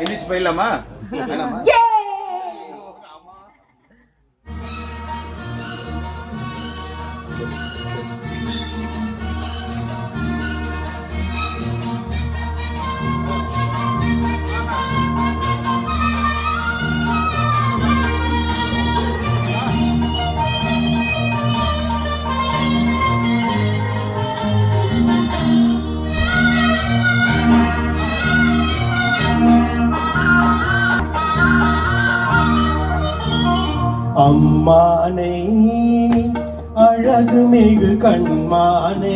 எந்திரிச்சு போயிடலாமா? அம்மானை அழகு மிகு கண்மானை,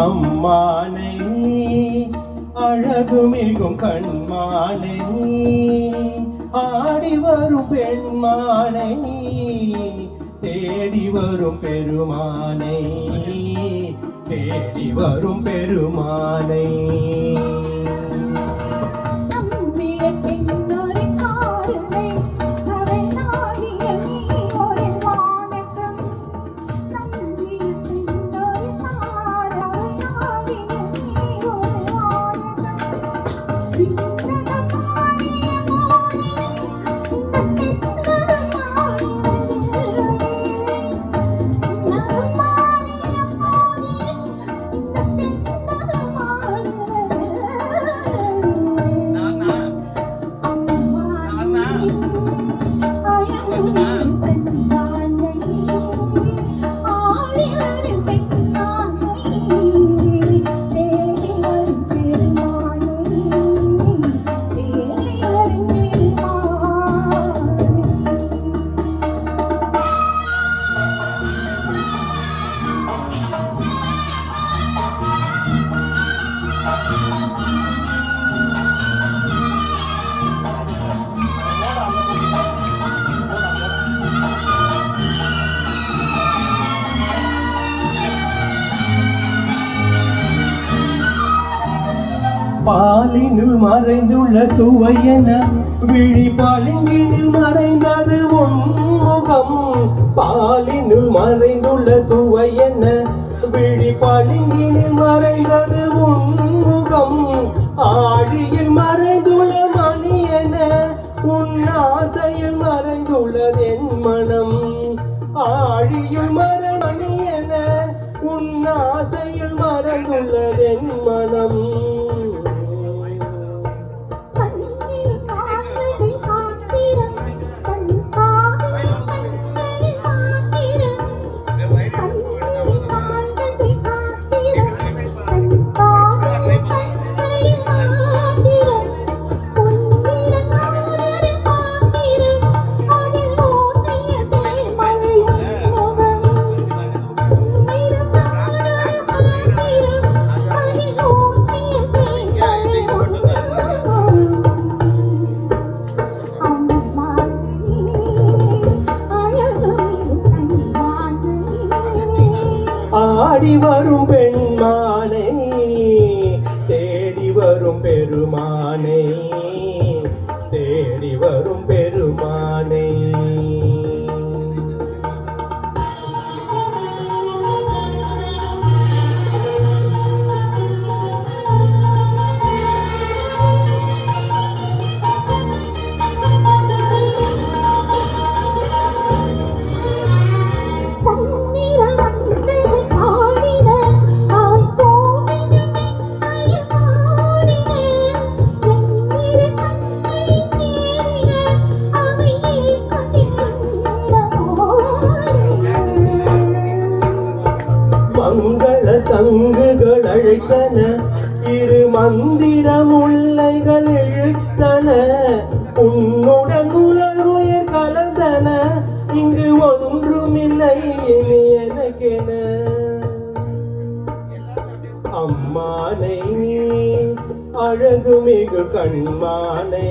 அம்மானை அழகு மிகும் கண்மானை, ஆடி வரும் பெண்மானை, தேடி வரும் பெருமானை, தேடி வரும் பெருமானை. பாலினுள் மறைந்துள்ள சுவையென விழி பளிங்கினில் மறைந்தது உன்முகம், பாலினுள் மறைந்துள்ள சுவையென விழி பளிங்கினில் மறைந்தது உன்முகம், ஆழியில் மறைந்துள்ள மணியென உன் ஆசையில் மறைந்துள்ளதென் மனம், ஆழியில் மணியென உன் ஆசையில் மறைந்துள்ளதென் மனம். ஆடி வரும் பெண்மானை, தேடி வரும் பெருமானை, தேடி வரும் பெருமானை. மங்கள சங்குகள் அழைத்தன, இரு மந்திர முல்லைகள் இழுத்தன, உன்னுடன் உலகுயர் கலந்தன, இங்கு ஒன்றுமில்லை இனி எனக்கென. அம்மானை அழகு மிகு கண்மானை,